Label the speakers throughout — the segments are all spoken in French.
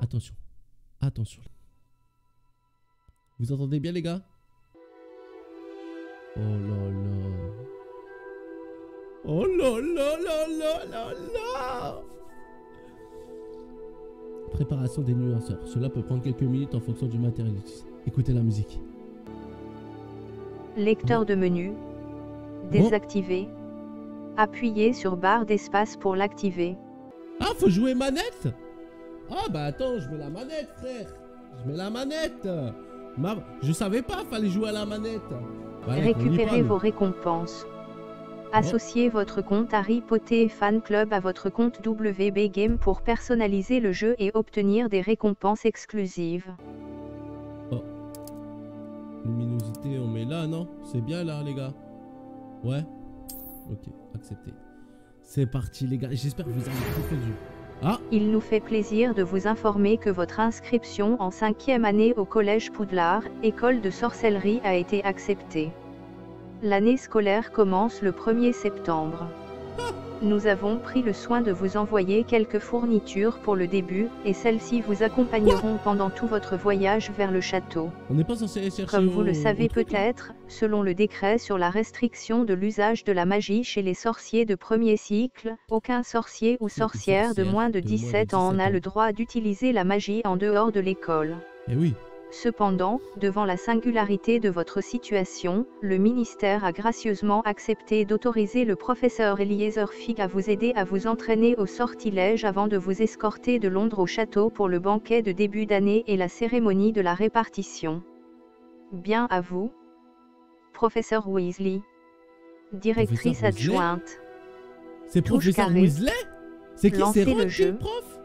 Speaker 1: Attention. Attention. Vous entendez bien les gars? Oh là là. Oh là là là là là là. Préparation des nuanceurs. Cela peut prendre quelques minutes en fonction du matériel utilisé. Écoutez la musique.
Speaker 2: Lecteur de menu. Désactivé. Appuyez sur barre d'espace pour l'activer.
Speaker 1: Ah, faut jouer manette? Ah bah attends, je mets la manette frère. Je mets la manette. Je savais pas, fallait jouer à la manette. Bah,
Speaker 2: Récupérez vos récompenses. Associez votre compte Harry Potter Fan Club à votre compte WB Game pour personnaliser le jeu et obtenir des récompenses exclusives.
Speaker 1: Oh. Luminosité, on met là, non? C'est bien là, les gars? Ouais? Ok, accepté. C'est parti, les gars. J'espère que vous avez kiffé le jeu. Ah!
Speaker 2: Il nous fait plaisir de vous informer que votre inscription en 5e année au Collège Poudlard, école de sorcellerie, a été acceptée. L'année scolaire commence le 1er septembre. Nous avons pris le soin de vous envoyer quelques fournitures pour le début, et celles-ci vous accompagneront pendant tout votre voyage vers le château.
Speaker 1: On n'est pas censé aller chercher.
Speaker 2: Comme vous le savez peut-être, selon le décret sur la restriction de l'usage de la magie chez les sorciers de premier cycle, aucun sorcier ou sorcière de moins de 17 ans n'a le droit d'utiliser la magie en dehors de l'école.
Speaker 1: Eh oui.
Speaker 2: Cependant, devant la singularité de votre situation, le ministère a gracieusement accepté d'autoriser le professeur Eliezer Fig à vous aider à vous entraîner au sortilège avant de vous escorter de Londres au château pour le banquet de début d'année et la cérémonie de la répartition. Bien à vous, professeur Weasley. Directrice adjointe.
Speaker 1: C'est professeur Weasley? C'est qui? C'est Ron qui est le prof?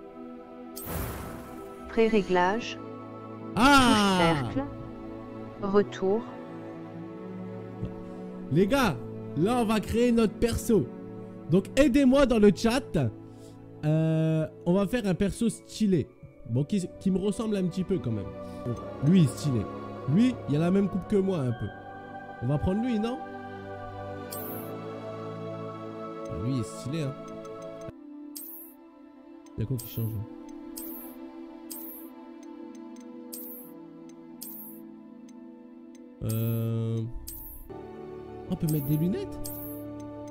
Speaker 2: Pré-réglage.
Speaker 1: Ah!
Speaker 2: Cercle. Retour.
Speaker 1: Les gars, là on va créer notre perso. Donc aidez-moi dans le chat. On va faire un perso stylé. Bon, qui me ressemble un petit peu quand même. Donc, lui stylé. Lui, il a la même coupe que moi un peu. On va prendre lui, non? Lui il est stylé, hein. Il y a quoi qui change? On peut mettre des lunettes?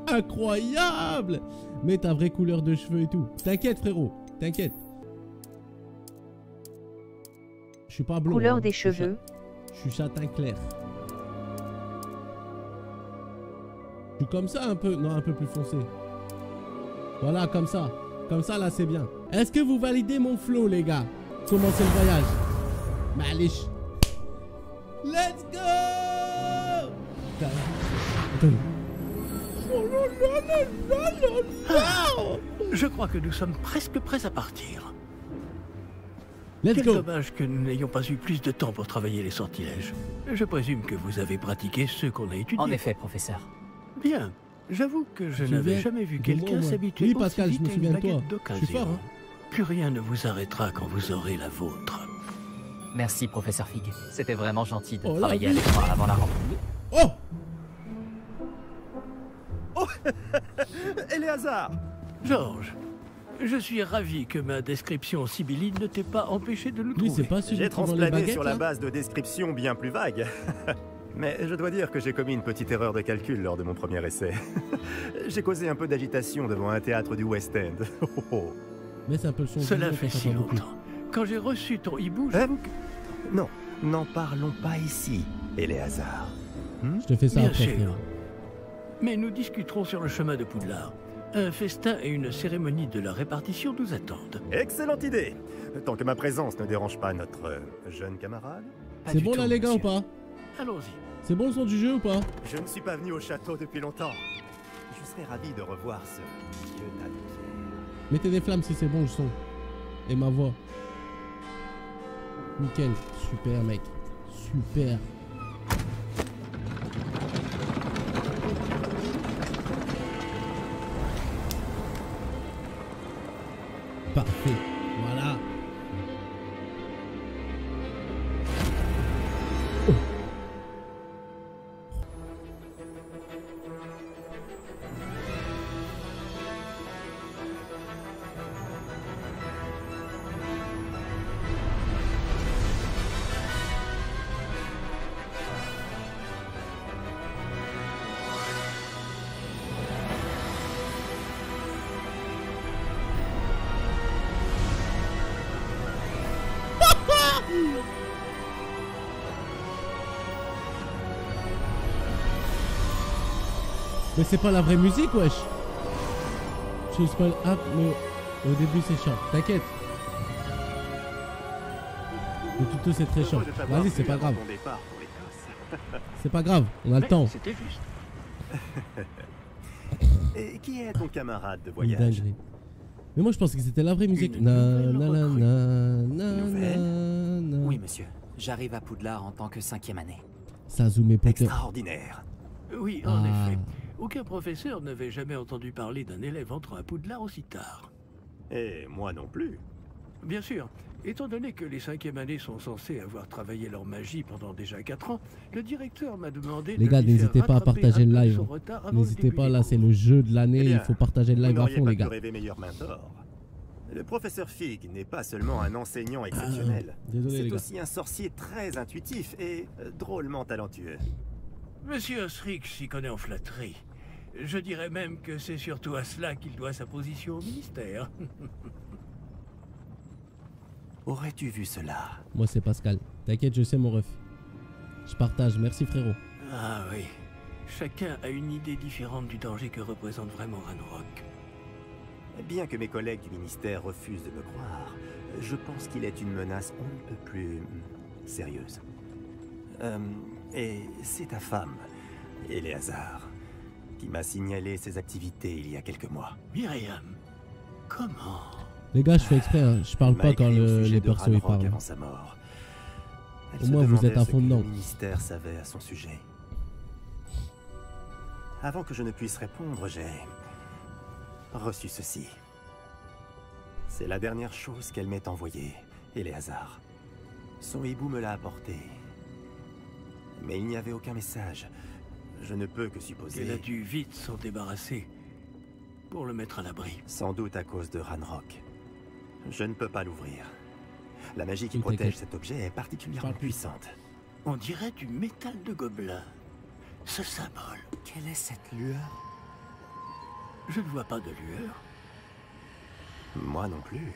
Speaker 1: Incroyable! Mets ta vraie couleur de cheveux et tout. T'inquiète frérot, t'inquiète. Je suis pas blond.
Speaker 2: Couleur
Speaker 1: hein.
Speaker 2: des cheveux.
Speaker 1: Je suis châtain clair. Je suis comme ça un peu. Non, un peu plus foncé. Voilà, comme ça. Comme ça là c'est bien. Est-ce que vous validez mon flow les gars? Commencez le voyage. Malish. Let's go!
Speaker 3: Je crois que nous sommes presque prêts à partir.
Speaker 1: Quel
Speaker 3: dommage que nous n'ayons pas eu plus de temps pour travailler les sortilèges. Je présume que vous avez pratiqué ceux qu'on a étudiés.
Speaker 4: En effet, professeur.
Speaker 3: Bien. J'avoue que je n'avais jamais vu quelqu'un s'habituer
Speaker 1: oui, Pascal, je me souviens de toi. Je suis fort, hein.
Speaker 3: Plus rien ne vous arrêtera quand vous aurez la vôtre.
Speaker 4: Merci, professeur Fig. C'était vraiment gentil de
Speaker 1: Oh là,
Speaker 4: travailler
Speaker 1: oui.
Speaker 4: avec moi avant la rentrée.
Speaker 1: Oh!
Speaker 5: Oh Éléazar!
Speaker 3: Georges, je suis ravi que ma description sibylline ne t'ait pas empêché de nous
Speaker 1: Lui,
Speaker 3: trouver.
Speaker 1: c'est pas celui
Speaker 5: J'ai
Speaker 1: qui vend les
Speaker 5: transplané
Speaker 1: baguettes,
Speaker 5: sur la
Speaker 1: là?
Speaker 5: base de descriptions bien plus vagues. Mais je dois dire que j'ai commis une petite erreur de calcul lors de mon premier essai. J'ai causé un peu d'agitation devant un théâtre du West End.
Speaker 1: Mais c'est un peu le son.
Speaker 3: Cela
Speaker 1: du
Speaker 3: fait
Speaker 1: jeu,
Speaker 3: si
Speaker 1: on s'entend beaucoup.
Speaker 3: longtemps. Quand j'ai reçu ton hibou, j'avoue que...
Speaker 5: Non, n'en parlons pas ici, Éléazar.
Speaker 1: Je te fais ça
Speaker 3: Bien
Speaker 1: après,
Speaker 3: sûr.
Speaker 1: frère.
Speaker 3: Mais nous discuterons sur le chemin de Poudlard. Un festin et une cérémonie de la répartition nous attendent.
Speaker 5: Excellente idée. Tant que ma présence ne dérange pas notre jeune camarade.
Speaker 3: Pas
Speaker 1: C'est
Speaker 3: du
Speaker 1: bon
Speaker 3: tout,
Speaker 1: là les gars ou
Speaker 3: monsieur.
Speaker 1: pas?
Speaker 3: Allons-y.
Speaker 1: C'est bon le son du jeu ou pas?
Speaker 5: Je ne suis pas venu au château depuis longtemps. Je serais ravi de revoir ce vieux tas de pierres.
Speaker 1: Mettez des flammes si c'est bon le son. Et ma voix. Nickel. Super mec. Super. Parfait. Voilà. Mais c'est pas la vraie musique, wesh. Choose pas app, mais au début c'est chiant. T'inquiète. Le tuto c'est très chiant. Vas-y, c'est pas grave. C'est pas grave, on a le temps.
Speaker 3: C'était juste.
Speaker 5: Et qui est ton camarade de
Speaker 1: Une
Speaker 5: voyage?
Speaker 1: dinguerie. Mais moi je pense que c'était la vraie musique.
Speaker 3: Une
Speaker 1: Na.
Speaker 6: Oui, monsieur. J'arrive à Poudlard en tant que 5e année.
Speaker 1: Ça zoomé Potter.
Speaker 5: Extraordinaire.
Speaker 3: Oui, en effet. Aucun professeur n'avait jamais entendu parler d'un élève entrant à Poudlard aussi tard.
Speaker 5: Et moi non plus.
Speaker 3: Bien sûr, étant donné que les 5e années sont censés avoir travaillé leur magie pendant déjà 4 ans, le directeur m'a demandé
Speaker 1: Les
Speaker 3: de
Speaker 1: gars,
Speaker 3: lui faire
Speaker 1: n'hésitez pas à
Speaker 3: rattraper
Speaker 1: partager
Speaker 3: un
Speaker 1: le
Speaker 3: peu
Speaker 1: live.
Speaker 3: son retard avant le
Speaker 1: N'hésitez
Speaker 3: début
Speaker 1: pas,
Speaker 3: des
Speaker 1: là
Speaker 3: cours.
Speaker 1: c'est le jeu de l'année,
Speaker 5: Eh
Speaker 1: il
Speaker 5: bien,
Speaker 1: faut partager le
Speaker 5: Vous
Speaker 1: live à
Speaker 5: n'auriez
Speaker 1: fond
Speaker 5: pas
Speaker 1: les
Speaker 5: pu
Speaker 1: gars.
Speaker 5: rêver meilleur mentor. Le professeur Fig n'est pas seulement un enseignant exceptionnel.
Speaker 1: Désolé les
Speaker 5: C'est
Speaker 1: gars.
Speaker 5: aussi un sorcier très intuitif et drôlement talentueux.
Speaker 3: Monsieur Osric s'y connaît en flatterie. Je dirais même que c'est surtout à cela qu'il doit sa position au ministère.
Speaker 5: Aurais-tu vu cela?
Speaker 1: Moi c'est Pascal. T'inquiète, je sais mon ref. Je partage, merci frérot.
Speaker 3: Ah oui. Chacun a une idée différente du danger que représente vraiment Ranrock.
Speaker 5: Bien que mes collègues du ministère refusent de me croire, je pense qu'il est une menace on ne peut plus sérieuse. Et c'est ta femme, Éléazar, qui m'a signalé ses activités il y a quelques mois.
Speaker 3: Myriam, comment?
Speaker 1: Les gars, je fais exprès, hein. Je parle
Speaker 5: Il m'a
Speaker 1: pas quand
Speaker 5: écrit au sujet
Speaker 1: les
Speaker 5: de
Speaker 1: persos ils
Speaker 5: Ranrock
Speaker 1: parlent.
Speaker 5: avant sa mort. Elle
Speaker 1: Au
Speaker 5: se
Speaker 1: moins, vous êtes
Speaker 5: demandait
Speaker 1: à
Speaker 5: ce
Speaker 1: fond
Speaker 5: que
Speaker 1: dedans.
Speaker 5: Le ministère savait à son sujet. Avant que je ne puisse répondre, j'ai reçu ceci. C'est la dernière chose qu'elle m'ait envoyée, Éléazar. Son hibou me l'a apporté. Mais il n'y avait aucun message. Je ne peux que supposer...
Speaker 3: Elle a dû vite s'en débarrasser pour le mettre à l'abri.
Speaker 5: Sans doute à cause de Ranrock. Je ne peux pas l'ouvrir. La magie qui
Speaker 1: Tout
Speaker 5: protège
Speaker 1: t'inquiète.
Speaker 5: cet objet est particulièrement
Speaker 1: Parle plus.
Speaker 5: puissante.
Speaker 3: On dirait du métal de gobelin. Ce symbole,
Speaker 6: Quelle est cette lueur?
Speaker 3: je ne vois pas de lueur.
Speaker 5: Moi non plus.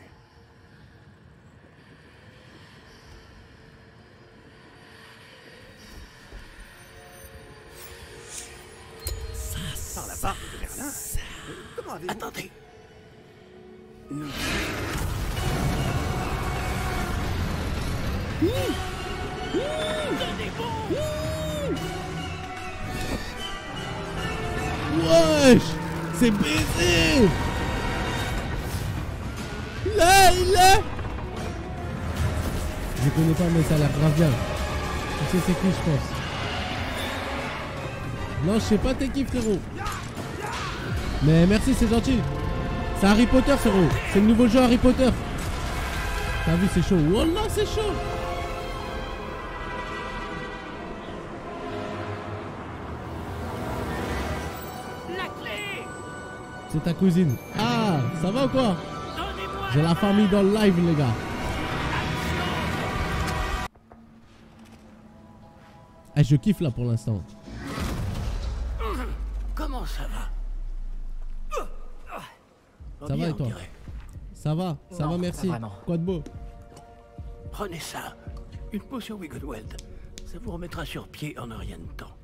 Speaker 5: Par la barbe de Merlin. Comment avez-vous...
Speaker 3: Attendez. Nous...
Speaker 1: Wesh, c'est baisé. Il est. Je connais pas mais ça a l'air grave bien. Tu sais c'est qui je pense. Non, je sais pas t'es qui frérot. Mais merci, c'est gentil. C'est Harry Potter frérot. C'est le nouveau jeu Harry Potter. T'as vu c'est chaud. Wallah c'est chaud.
Speaker 3: La clé!
Speaker 1: C'est ta cousine. Ah, ça va ou quoi?
Speaker 3: Donnez-moi
Speaker 1: J'ai la famille dans le live les gars. Eh, je kiffe là pour l'instant.
Speaker 3: Comment ça va?
Speaker 1: Ça va et
Speaker 3: on
Speaker 1: toi?
Speaker 3: dirait.
Speaker 1: Ça va, ça
Speaker 4: Non,
Speaker 1: va, merci.
Speaker 4: pas vraiment.
Speaker 1: Quoi de beau?
Speaker 3: Prenez ça. Une potion Wiggleweld. Ça vous remettra sur pied en un rien de temps.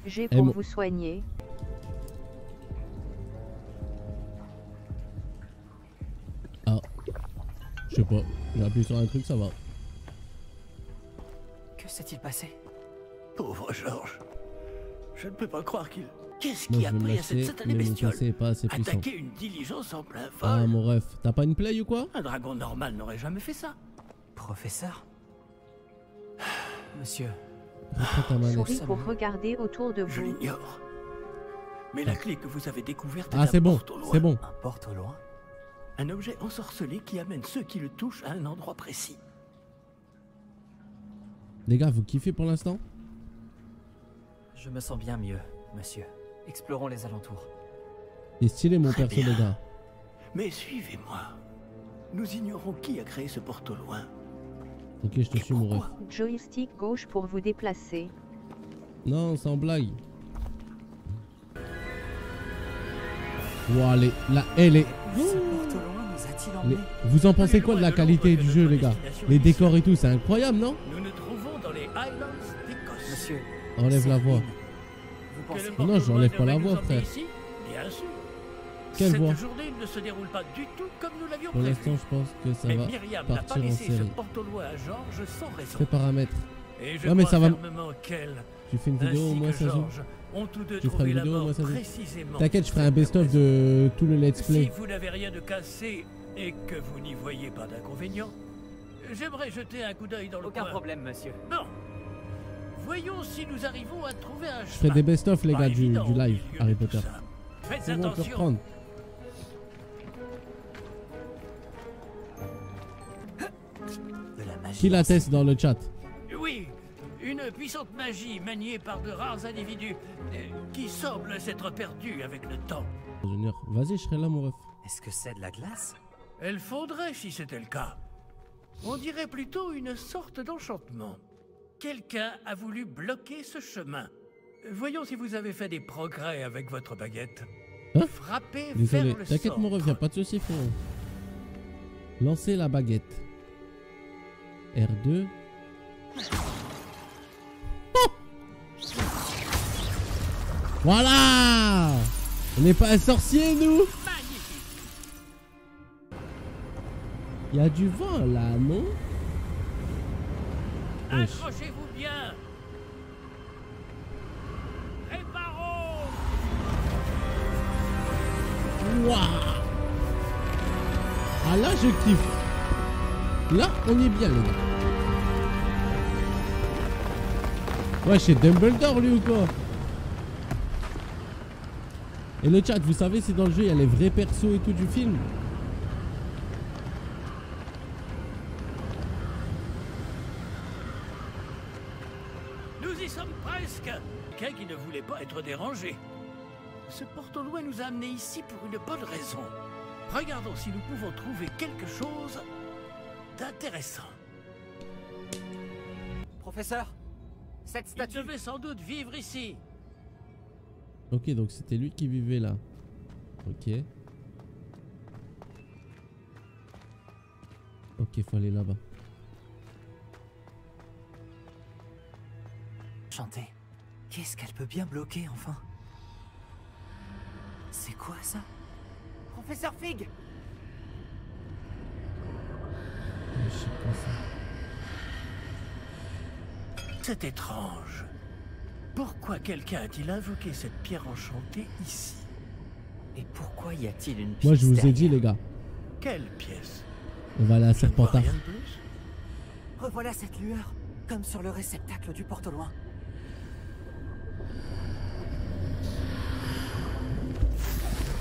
Speaker 2: J'ai
Speaker 1: Eh,
Speaker 2: pour
Speaker 1: mon-
Speaker 2: vous soigner.
Speaker 1: Ah, je sais pas. J'ai appuyé sur un truc, ça va.
Speaker 6: Que s'est-il passé?
Speaker 3: Pauvre Georges. Je ne peux pas croire qu'il... Qu'est-ce
Speaker 1: Moi
Speaker 3: qui
Speaker 1: je
Speaker 3: a
Speaker 1: vais me
Speaker 3: pris à cette
Speaker 1: lâcher,
Speaker 3: satanée
Speaker 1: mais mon
Speaker 3: bestiole?
Speaker 1: PC est pas assez puissant.
Speaker 3: Attaquer une diligence en plein vol.
Speaker 1: Ah mon ref, t'as pas une play ou quoi?
Speaker 3: Un dragon normal n'aurait jamais fait ça.
Speaker 6: Professeur? Monsieur,
Speaker 1: Reprends ta manette.
Speaker 2: Souris pour regarder autour de
Speaker 3: Je
Speaker 2: vous.
Speaker 3: l'ignore. Mais la clé que vous avez découverte est
Speaker 1: Ah
Speaker 3: un
Speaker 1: c'est bon,
Speaker 3: porte au loin.
Speaker 1: c'est bon.
Speaker 6: un porte au loin?
Speaker 3: Un objet ensorcelé qui amène ceux qui le touchent à un endroit précis.
Speaker 1: Les gars, vous kiffez pour l'instant?
Speaker 6: Je me sens bien mieux, monsieur. Explorons les alentours.
Speaker 1: Il est stylé mon
Speaker 3: Très
Speaker 1: perso
Speaker 3: bien.
Speaker 1: les gars.
Speaker 3: Mais suivez-moi. Nous ignorons qui a créé ce porte au loin.
Speaker 1: Ok, je te
Speaker 3: Et
Speaker 1: suis mon ref.
Speaker 3: pourquoi?
Speaker 2: Joystick gauche pour vous déplacer.
Speaker 1: Non, sans blague. Wow, elle est...
Speaker 6: Ce porte au loin nous a-t-il emmenés?
Speaker 1: Vous en pensez quoi de la qualité du jeu les gars? Les décors et tout, c'est incroyable non?
Speaker 3: Nous nous trouvons dans les Highlands d'Écosse.
Speaker 6: Monsieur,
Speaker 1: Enlève
Speaker 6: ces
Speaker 1: la voix.
Speaker 6: ruines, vous pensez?
Speaker 3: le
Speaker 1: Non, j'enlève pas la
Speaker 3: devrait
Speaker 1: voix,
Speaker 3: nous emmener
Speaker 1: frère.
Speaker 3: ici? Bien sûr.
Speaker 1: Quelle
Speaker 3: Cette
Speaker 1: voix?
Speaker 3: journée ne se déroule pas du tout comme nous l'avions
Speaker 1: Pour
Speaker 3: prévu.
Speaker 1: l'instant, je pense que ça
Speaker 3: Mais
Speaker 1: va
Speaker 3: Myriam n'a pas
Speaker 1: partir en
Speaker 3: laissé ce
Speaker 1: série.
Speaker 3: porte-au-loin à Georges sans raison.
Speaker 1: Fais paramètres.
Speaker 3: Et je
Speaker 1: Ouais, mais
Speaker 3: crois
Speaker 1: ça va-
Speaker 3: fermement qu'elle,
Speaker 1: Tu fais une vidéo au
Speaker 3: ainsi
Speaker 1: moins
Speaker 3: que
Speaker 1: ça joue.
Speaker 3: Georges, ont tous deux
Speaker 1: Tu feras
Speaker 3: trouvé
Speaker 1: une
Speaker 3: la
Speaker 1: vidéo au
Speaker 3: mort
Speaker 1: moins ça joue.
Speaker 3: précisément.
Speaker 1: T'inquiète, je ferai un
Speaker 3: pour cette
Speaker 1: best-of de tout le let's
Speaker 3: Si
Speaker 1: play.
Speaker 3: vous n'avez rien de cassé et que vous n'y voyez pas d'inconvénient, j'aimerais jeter un coup d'œil dans le
Speaker 6: Aucun
Speaker 3: coin.
Speaker 6: problème, monsieur.
Speaker 3: Non. Voyons si nous arrivons à trouver un chemin.
Speaker 1: Je ferai des best-of, les
Speaker 3: Pas
Speaker 1: gars, du
Speaker 3: évident
Speaker 1: live
Speaker 3: au milieu
Speaker 1: Harry
Speaker 3: de tout
Speaker 1: Potter.
Speaker 3: ça. Faites
Speaker 1: C'est bon, on peut
Speaker 3: attention.
Speaker 1: reprendre.
Speaker 5: De la magie.
Speaker 1: Qui l'atteste dans le chat?
Speaker 3: Oui, une puissante magie maniée par de rares individus qui semblent s'être perdus avec le temps.
Speaker 1: Junior, vas-y, je serai là, mon ref.
Speaker 5: Est-ce que c'est de la glace?
Speaker 3: Elle faudrait si c'était le cas. On dirait plutôt une sorte d'enchantement. Quelqu'un a voulu bloquer ce chemin. Voyons si vous avez fait des progrès avec votre baguette.
Speaker 1: Hein?
Speaker 3: Frappez
Speaker 1: Désolé,
Speaker 3: vers le
Speaker 1: t'inquiète, mon ref, y'a pas de soucis, frérot. Lancez la baguette. R2. Oh, voilà! On n'est pas un sorcier, nous!
Speaker 3: Magnifique.
Speaker 1: Il y a du vent là, non? Wesh.
Speaker 3: Accrochez-vous bien. Réparons.
Speaker 1: Waouh! Ah là, je kiffe. Là, on est bien, les gars. Ouais, c'est Dumbledore, lui, ou quoi? Et le chat, vous savez si dans le jeu, il y a les vrais persos et tout du film?
Speaker 3: Nous y sommes presque. Quelqu'un qui ne voulait pas être dérangé. Ce porte-au-loin nous a amenés ici pour une bonne raison. Regardons si nous pouvons trouver quelque chose d'intéressant.
Speaker 6: Professeur, cette
Speaker 3: Il
Speaker 6: statue...
Speaker 3: devait sans doute vivre ici.
Speaker 1: Ok, donc c'était lui qui vivait là. Ok. Ok, faut aller là-bas.
Speaker 5: Chanter. Qu'est-ce qu'elle peut bien bloquer, enfin? C'est quoi ça?
Speaker 6: Professeur Fig!
Speaker 1: Je sais pas ça.
Speaker 3: C'est étrange. Pourquoi quelqu'un a-t-il invoqué cette pierre enchantée ici?
Speaker 6: Et pourquoi y a-t-il une pièce
Speaker 1: Moi, je vous ai dit,
Speaker 6: derrière?
Speaker 1: les gars.
Speaker 3: Quelle pièce?
Speaker 1: On va aller à
Speaker 3: Je ne vois
Speaker 1: Serpentard.
Speaker 3: rien de plus.
Speaker 6: Revoilà cette lueur, comme sur le réceptacle du porte-au-loin.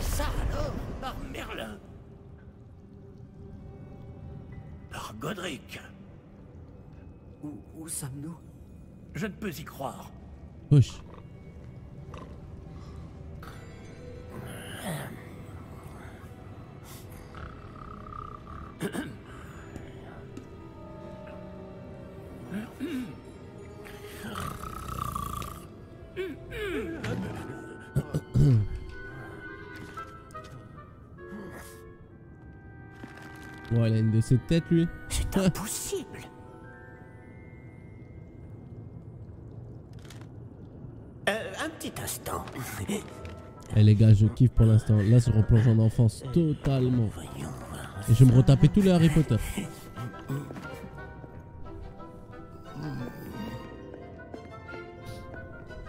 Speaker 3: Ça alors, par Merlin. Par Godric.
Speaker 6: Où sommes-nous?
Speaker 3: Je ne peux y croire.
Speaker 1: Push. Bon, elle a une de ses têtes, lui.
Speaker 3: C'est impossible. Un petit instant.
Speaker 1: Eh les gars, je kiffe pour l'instant. Là, je replonge en enfance totalement. Et je vais me retaper tous les Harry Potter.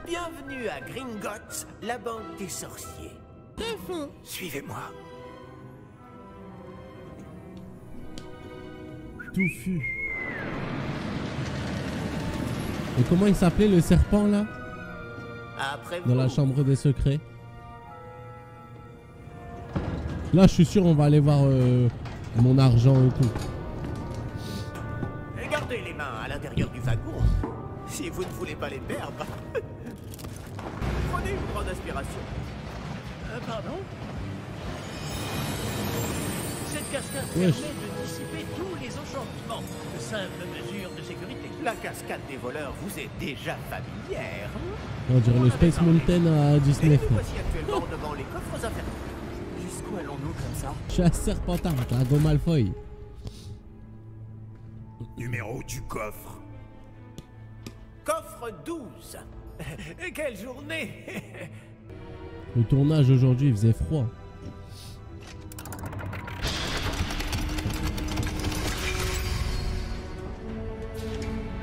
Speaker 3: Bienvenue à Gringotts, la banque des sorciers. Suivez-moi.
Speaker 1: Touffu. Et comment il s'appelait le serpent là?
Speaker 3: Après
Speaker 1: Dans la chambre des secrets. Là, je suis sûr, on va aller voir mon argent et tout.
Speaker 3: Gardez les mains à l'intérieur du wagon, si vous ne voulez pas les perdre. Prenez une grande aspiration. Pardon? Cette cascade permet de dissiper tous les enchantements. De simples mesures de sécurité. La cascade des voleurs vous est déjà familière.
Speaker 1: On dirait le Space Mountain à Disney.
Speaker 3: Et nous voici actuellement devant les coffres infernaux.
Speaker 6: Jusqu'où allons-nous comme ça?
Speaker 1: Je suis à Serpentard, Drago Malfoy.
Speaker 3: Numéro du coffre. Coffre 12. Quelle journée!
Speaker 1: Le tournage aujourd'hui, il faisait froid.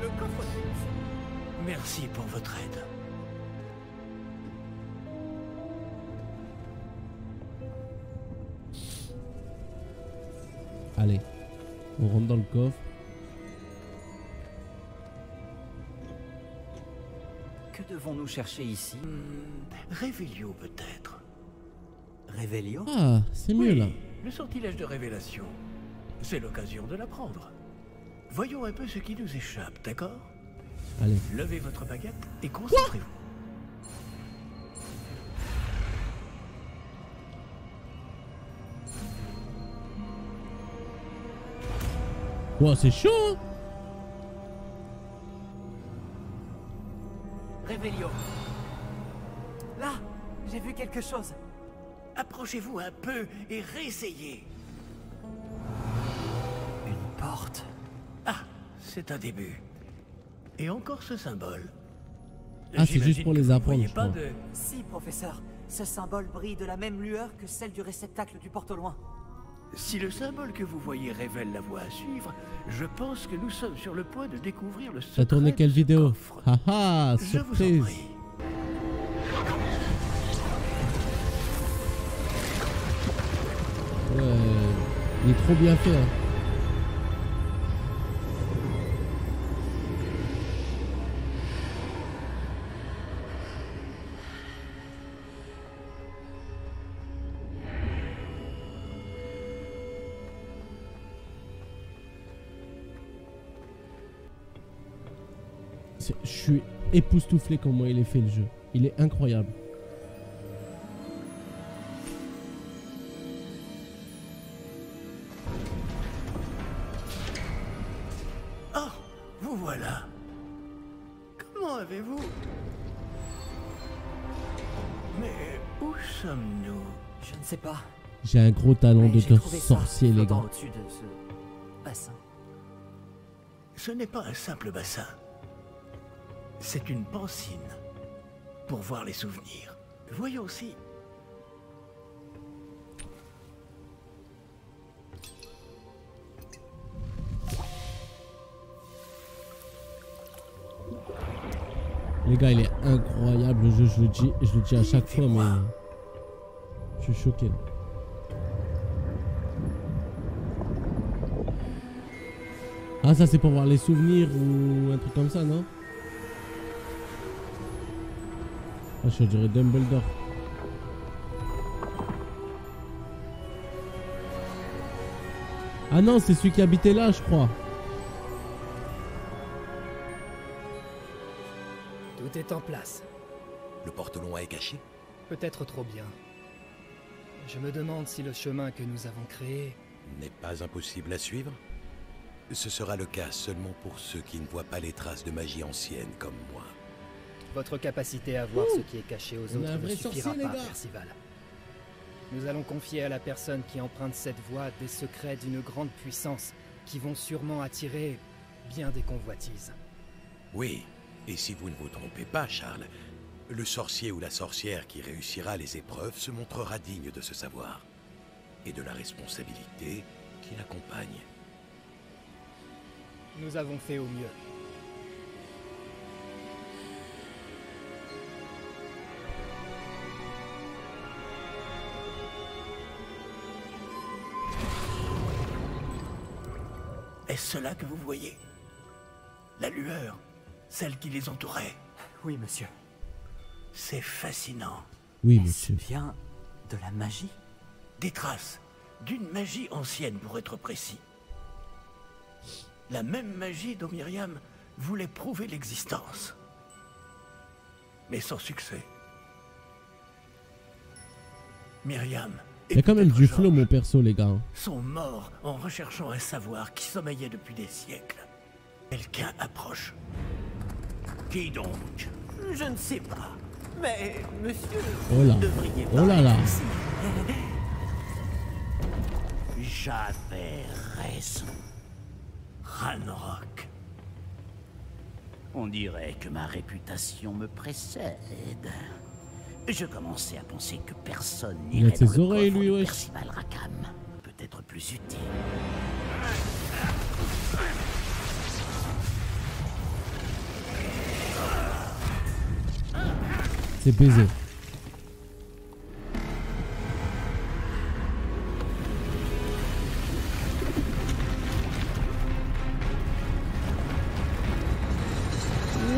Speaker 3: Le coffre. Merci pour votre aide.
Speaker 1: Allez, on rentre dans le coffre.
Speaker 6: Que devons-nous chercher ici?
Speaker 3: Révélio peut-être.
Speaker 6: Révélio?
Speaker 1: Ah, c'est mieux
Speaker 3: Oui,
Speaker 1: là.
Speaker 3: le sortilège de révélation. C'est l'occasion de l'apprendre. Voyons un peu ce qui nous échappe, d'accord?
Speaker 1: Allez.
Speaker 3: Levez votre baguette et concentrez-vous.
Speaker 1: Wow, c'est chaud hein.
Speaker 6: Révélio. Là, j'ai vu quelque chose.
Speaker 3: Approchez-vous un peu et réessayez.
Speaker 6: Une porte.
Speaker 3: Ah, c'est un début. Et encore ce symbole.
Speaker 1: Ah, c'est juste pour les apprendre, je crois.
Speaker 6: Si, professeur. Ce symbole brille de la même lueur que celle du réceptacle du porte au loin.
Speaker 3: Si le symbole que vous voyez révèle la voie à suivre, je pense que nous sommes sur le point de découvrir le secret.
Speaker 1: T'as tourné quelle
Speaker 3: de ce
Speaker 1: vidéo?
Speaker 3: coffre.
Speaker 1: Haha,
Speaker 3: Je vous en
Speaker 1: surprise.
Speaker 3: prie.
Speaker 1: Ouais, il est trop bien fait hein. Je suis époustouflé comment il est fait le jeu. Il est incroyable.
Speaker 3: Oh, vous voilà. Comment avez-vous... Mais où sommes-nous?
Speaker 6: Je ne sais pas.
Speaker 1: J'ai un gros talent
Speaker 6: Mais
Speaker 1: de
Speaker 6: j'ai trouvé ça
Speaker 1: sorcier les
Speaker 6: flottant
Speaker 1: gars.
Speaker 6: au-dessus de ce bassin.
Speaker 3: Ce n'est pas un simple bassin. C'est une pancine. Pour voir les souvenirs. Voyons aussi.
Speaker 1: Les gars, il est incroyable le jeu, je le dis à chaque fois, mais je suis choqué. Ah, ça c'est pour voir les souvenirs ou un truc comme ça, non? Ah, je dirais Dumbledore. Ah non, c'est celui qui habitait là, je crois.
Speaker 7: Tout est en place.
Speaker 8: Le porte-loin est caché?
Speaker 7: Peut-être trop bien. Je me demande si le chemin que nous avons créé...
Speaker 8: N'est pas impossible à suivre? Ce sera le cas seulement pour ceux qui ne voient pas les traces de magie ancienne comme moi.
Speaker 7: Votre capacité à voir ce qui est caché aux
Speaker 1: On a
Speaker 7: autres
Speaker 1: un
Speaker 7: ne
Speaker 1: vrai
Speaker 7: suffira
Speaker 1: sorcier,
Speaker 7: pas,
Speaker 1: les gars.
Speaker 7: Percival. Nous allons confier à la personne qui emprunte cette voie des secrets d'une grande puissance qui vont sûrement attirer bien des convoitises.
Speaker 8: Oui, et si vous ne vous trompez pas, Charles, le sorcier ou la sorcière qui réussira les épreuves se montrera digne de ce savoir et de la responsabilité qui l'accompagne.
Speaker 7: Nous avons fait au mieux.
Speaker 3: Est-ce cela que vous voyez? La lueur, celle qui les entourait.
Speaker 6: Oui, monsieur.
Speaker 3: C'est fascinant.
Speaker 1: Oui,
Speaker 6: Est-ce
Speaker 1: monsieur.
Speaker 6: bien de la magie?
Speaker 3: Des traces d'une magie ancienne pour être précis. La même magie dont Myriam voulait prouver l'existence. Mais sans succès. Myriam
Speaker 1: Il y a quand même
Speaker 3: peut-être
Speaker 1: du flow,
Speaker 3: George
Speaker 1: mon perso, les gars.
Speaker 3: sont morts en recherchant un savoir qui sommeillait depuis des siècles. Quelqu'un approche. Qui donc? Je ne sais pas. Mais, monsieur,
Speaker 1: Oh là.
Speaker 3: vous devriez
Speaker 1: Oh là
Speaker 3: pas
Speaker 1: là.
Speaker 3: être ici. J'avais raison. Ranrock. On dirait que ma réputation me précède. Je commençais à penser que personne
Speaker 1: Il a
Speaker 3: n'irait dans
Speaker 1: ses
Speaker 3: le
Speaker 1: oreilles,
Speaker 3: coffre
Speaker 1: lui,
Speaker 3: de
Speaker 1: wesh.
Speaker 3: Percival Rackham. Peut-être plus utile.
Speaker 1: C'est baisé.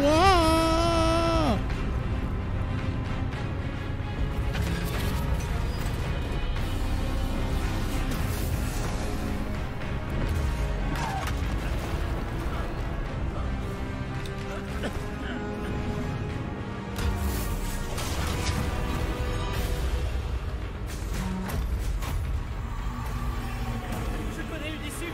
Speaker 1: Wouah!
Speaker 3: Je connais une issue.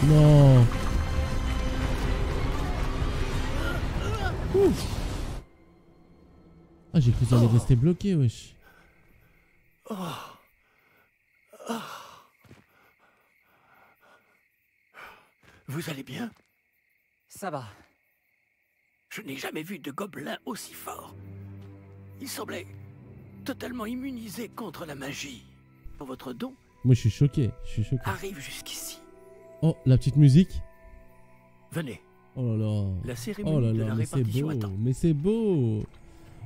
Speaker 1: Non. Ouf. Ah, j'ai cru que ça allait rester bloqué, wesh.
Speaker 3: Vous allez bien?
Speaker 6: Ça va.
Speaker 3: Je n'ai jamais vu de gobelin aussi fort. Il semblait totalement immunisé contre la magie. Votre don
Speaker 1: Moi, je suis choqué. Je suis choqué.
Speaker 3: arrive jusqu'ici.
Speaker 1: Oh, la petite musique.
Speaker 3: Venez,
Speaker 1: Oh là là.
Speaker 3: la
Speaker 1: Oh
Speaker 3: cérémonie
Speaker 1: là
Speaker 3: de
Speaker 1: là,
Speaker 3: la
Speaker 1: mais c'est
Speaker 3: répartition
Speaker 1: beau.
Speaker 3: attend.
Speaker 1: Mais c'est beau.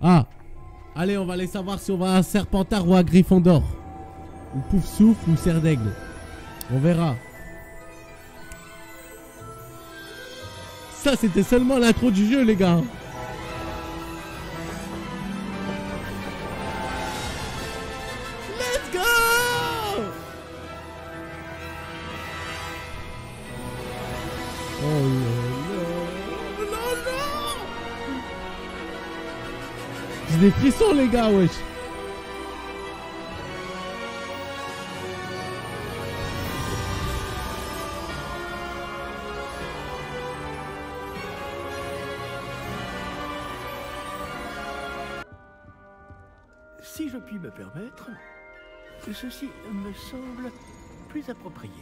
Speaker 1: Ah. Allez, on va aller savoir si on va à Serpentard ou à Gryffondor. Ou Poufsouffle ou Serre d'Aigle. On verra. Ça, c'était seulement l'intro du jeu, les gars. Let's go! Oh là là. Non, non. J'ai des frissons, les gars, wesh.
Speaker 3: Si je puis me permettre, ceci me semble plus approprié.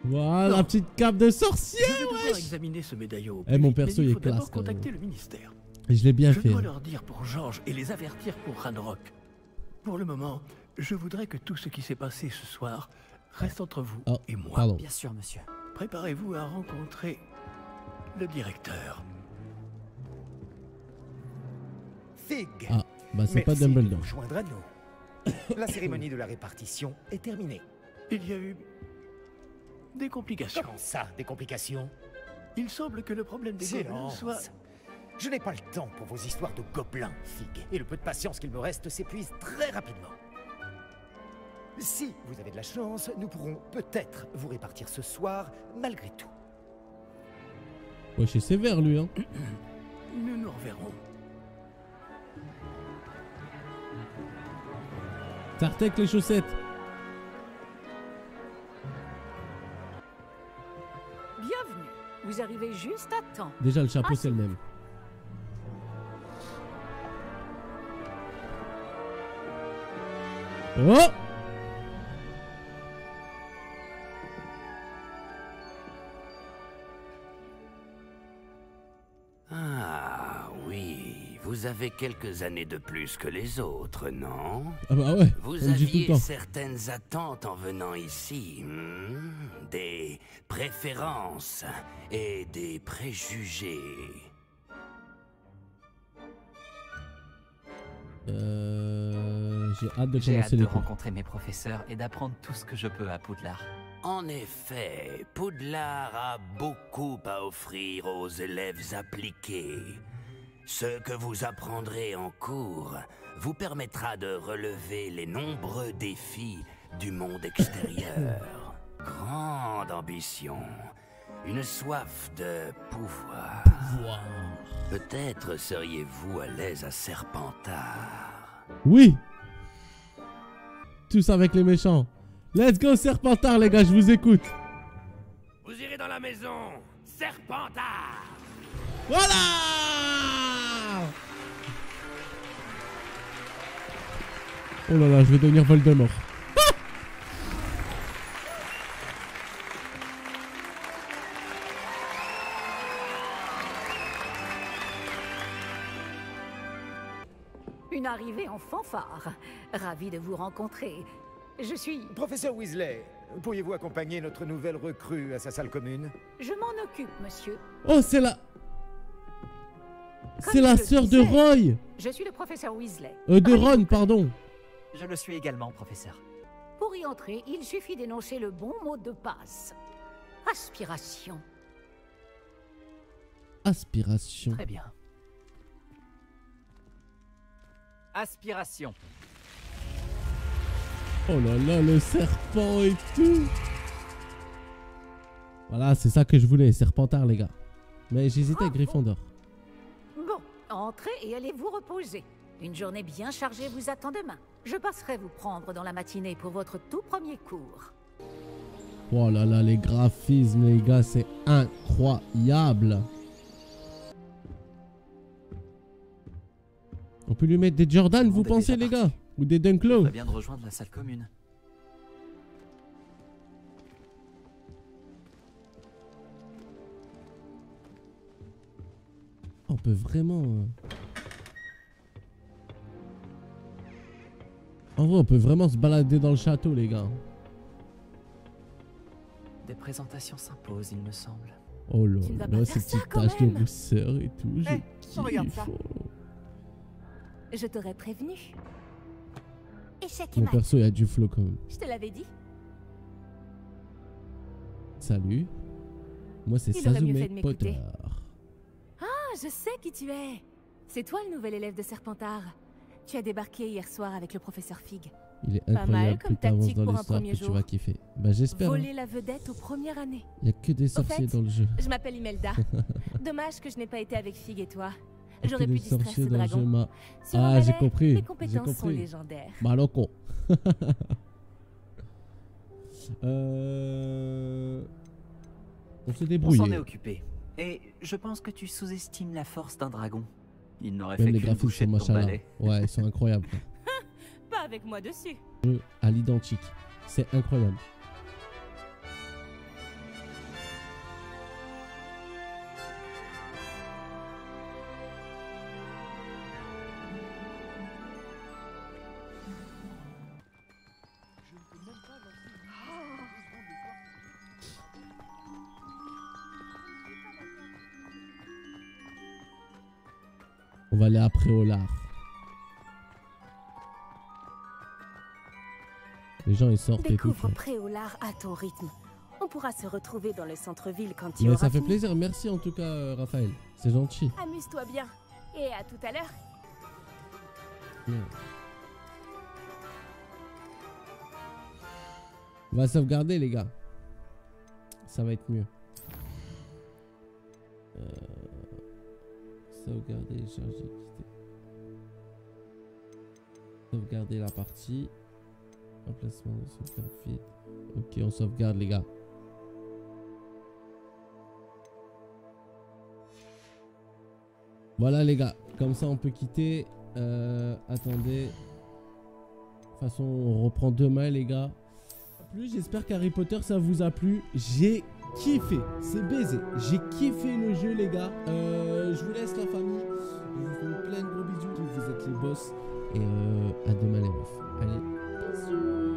Speaker 1: Voilà,
Speaker 3: Non.
Speaker 1: petite cape de sorcier,
Speaker 3: Je vais devoir
Speaker 1: wesh.
Speaker 3: examiner ce médaillon au
Speaker 1: Eh,
Speaker 3: plus
Speaker 1: mon
Speaker 3: vite, mais
Speaker 1: perso,
Speaker 3: il
Speaker 1: il est
Speaker 3: faut d'abord
Speaker 1: classe, quand même.
Speaker 3: contacter le ministère.
Speaker 1: Et je l'ai bien
Speaker 3: Je
Speaker 1: fait.
Speaker 3: dois leur dire pour Georges et les avertir pour Ranrock. Pour le moment, je voudrais que tout ce qui s'est passé ce soir reste entre vous
Speaker 1: Oh,
Speaker 3: et moi.
Speaker 1: pardon.
Speaker 6: Bien sûr, monsieur.
Speaker 3: Préparez-vous à rencontrer le directeur.
Speaker 9: Fig.
Speaker 1: Ah, bah c'est pas
Speaker 9: Merci de
Speaker 1: Dumbledore.
Speaker 9: nous joindre à nous. La cérémonie de la répartition est terminée.
Speaker 3: Il y a eu des complications.
Speaker 9: Comment ça, des complications?
Speaker 3: Il semble que le problème des gobelins
Speaker 9: Silence.
Speaker 3: soit...
Speaker 9: Je n'ai pas le temps pour vos histoires de gobelins, Fig. Et le peu de patience qu'il me reste s'épuise très rapidement. Si vous avez de la chance, nous pourrons peut-être vous répartir ce soir, malgré tout.
Speaker 1: Wesh, c'est sévère, lui, hein.
Speaker 3: Nous nous reverrons.
Speaker 1: Tartek les chaussettes.
Speaker 10: Bienvenue. Vous arrivez juste à temps.
Speaker 1: Déjà, le chapeau,
Speaker 10: Ah,
Speaker 1: c'est le même. Oh!
Speaker 11: Ah oui, vous avez quelques années de plus que les autres, non?
Speaker 1: Ah bah ouais,
Speaker 11: Vous
Speaker 1: on me dit tout le
Speaker 11: aviez
Speaker 1: temps.
Speaker 11: certaines attentes en venant ici, des préférences et des préjugés.
Speaker 1: J'ai hâte de
Speaker 6: J'ai hâte
Speaker 1: commencer
Speaker 6: de
Speaker 1: les cours.
Speaker 6: rencontrer mes professeurs et d'apprendre tout ce que je peux à Poudlard.
Speaker 11: En effet, Poudlard a beaucoup à offrir aux élèves appliqués. Ce que vous apprendrez en cours vous permettra de relever les nombreux défis du monde extérieur. Grande ambition, une soif de pouvoir. Peut-être seriez-vous à l'aise à Serpentard.
Speaker 1: Oui! Tous avec les méchants. Let's go, Serpentard, les gars, je vous écoute.
Speaker 11: Vous irez dans la maison, Serpentard!
Speaker 1: Voilà! Oh là là, je vais devenir Voldemort. Ah!
Speaker 10: Une arrivée en fanfare. Ravi de vous rencontrer. Je suis...
Speaker 9: Professeur Weasley, pourriez-vous accompagner notre nouvelle recrue à sa salle commune?
Speaker 10: Je m'en occupe, monsieur.
Speaker 1: Oh, c'est la...
Speaker 10: Comme
Speaker 1: C'est la
Speaker 10: je le
Speaker 1: sœur de
Speaker 10: disais,
Speaker 1: Roy.
Speaker 10: Je suis le professeur Weasley.
Speaker 1: De Ron, pardon.
Speaker 6: Je le suis également, professeur.
Speaker 10: Pour y entrer, il suffit d'énoncer le bon mot de passe. Aspiration.
Speaker 1: Aspiration.
Speaker 6: Très bien. Aspiration.
Speaker 1: Oh là là, le serpent et tout. Voilà, c'est ça que je voulais, Serpentard, les gars. Mais j'hésitais à Gryffondor.
Speaker 10: Bon, entrez et allez vous reposer. Une journée bien chargée vous attend demain. Je passerai vous prendre dans la matinée pour votre tout premier cours.
Speaker 1: Oh là là, les graphismes, les gars, c'est incroyable. On peut lui mettre des Jordan, vous pensez, les gars? Ou des Dunklo?
Speaker 6: Très bien de rejoindre la salle commune.
Speaker 1: On peut vraiment... En vrai, on peut vraiment se balader dans le château, les gars.
Speaker 6: Des présentations s'imposent, il me semble.
Speaker 1: Oh là
Speaker 10: Tu ne vas
Speaker 1: là,
Speaker 10: pas
Speaker 1: ces
Speaker 10: faire ça,
Speaker 1: petites
Speaker 10: quand
Speaker 1: taches de
Speaker 10: même.
Speaker 1: rousseur et tout.
Speaker 10: Hey,
Speaker 1: Je
Speaker 10: regarde
Speaker 1: kiffe.
Speaker 10: ça.
Speaker 1: Oh.
Speaker 12: Je t'aurais prévenu. Échec et
Speaker 1: Mon
Speaker 12: mat.
Speaker 1: perso, il y a du flow quand même.
Speaker 12: Je te l'avais dit.
Speaker 1: Salut. Moi, c'est
Speaker 12: Il aurait mieux fait
Speaker 1: Sazume
Speaker 12: de m'écouter.
Speaker 1: Potter.
Speaker 12: Ah, je sais qui tu es. C'est toi le nouvel élève de Serpentard. Tu as débarqué hier soir avec le professeur Fig.
Speaker 1: Il est
Speaker 12: Pas mal
Speaker 1: incroyable.
Speaker 12: comme
Speaker 1: Plus t'avances
Speaker 12: tactique
Speaker 1: dans
Speaker 12: pour un
Speaker 1: l'histoire,
Speaker 12: premier
Speaker 1: plus tu
Speaker 12: jour.
Speaker 1: vas kiffer. Bah, j'espère.
Speaker 12: Voler
Speaker 1: Hein.
Speaker 12: la vedette aux premières années.
Speaker 1: Il y a que des sorciers
Speaker 12: fait,
Speaker 1: dans le jeu.
Speaker 12: Je m'appelle Imelda. Dommage que je n'ai pas été avec Fig et toi.
Speaker 1: Il y a
Speaker 12: J'aurais
Speaker 1: que
Speaker 12: pu
Speaker 1: des
Speaker 12: distraire ce
Speaker 1: sorciers dans le jeu,
Speaker 12: dragon. Sur un
Speaker 1: Ah, j'ai
Speaker 12: balai,
Speaker 1: compris.
Speaker 12: Mes
Speaker 1: J'ai
Speaker 12: compétences sont
Speaker 1: compris.
Speaker 12: légendaires.
Speaker 1: Bah, loco. On se
Speaker 6: On
Speaker 1: débrouille.
Speaker 6: s'en est occupé. Et je pense que tu sous-estimes la force d'un dragon. Il n'aurait fait
Speaker 1: Même les
Speaker 6: qu'une
Speaker 1: graphismes
Speaker 6: bouchée
Speaker 1: sont
Speaker 6: de ton
Speaker 1: machallah.
Speaker 6: balai.
Speaker 1: Ouais, ils sont incroyables.
Speaker 12: Pas avec moi dessus.
Speaker 1: Jeu à l'identique. C'est incroyable. On va aller à Préolard. Les gens ils sortent et tout.
Speaker 12: Découvre Préolard à ton rythme. On pourra se retrouver dans le centre-ville quand tu
Speaker 1: Mais
Speaker 12: auras
Speaker 1: ça fait
Speaker 12: fini.
Speaker 1: plaisir. Merci en tout cas, Raphaël. C'est gentil.
Speaker 12: Amuse-toi bien. Et à tout à l'heure.
Speaker 1: Merde. On va sauvegarder, les gars. Ça va être mieux. Sauvegarder, charger, quitter. Sauvegarder la partie. Emplacement de sauvegarde vide. Ok, on sauvegarde, les gars. Voilà, les gars. Comme ça, on peut quitter. Attendez. De toute façon, on reprend demain, les gars. Plus, j'espère qu'Harry Potter, ça vous a plu. J'ai kiffé. C'est baisé. J'ai kiffé le jeu, les gars. Je vous laisse, la famille. Je vous fais plein de gros bisous. Vous êtes les boss. Et à demain, les meufs. Allez. Bisous.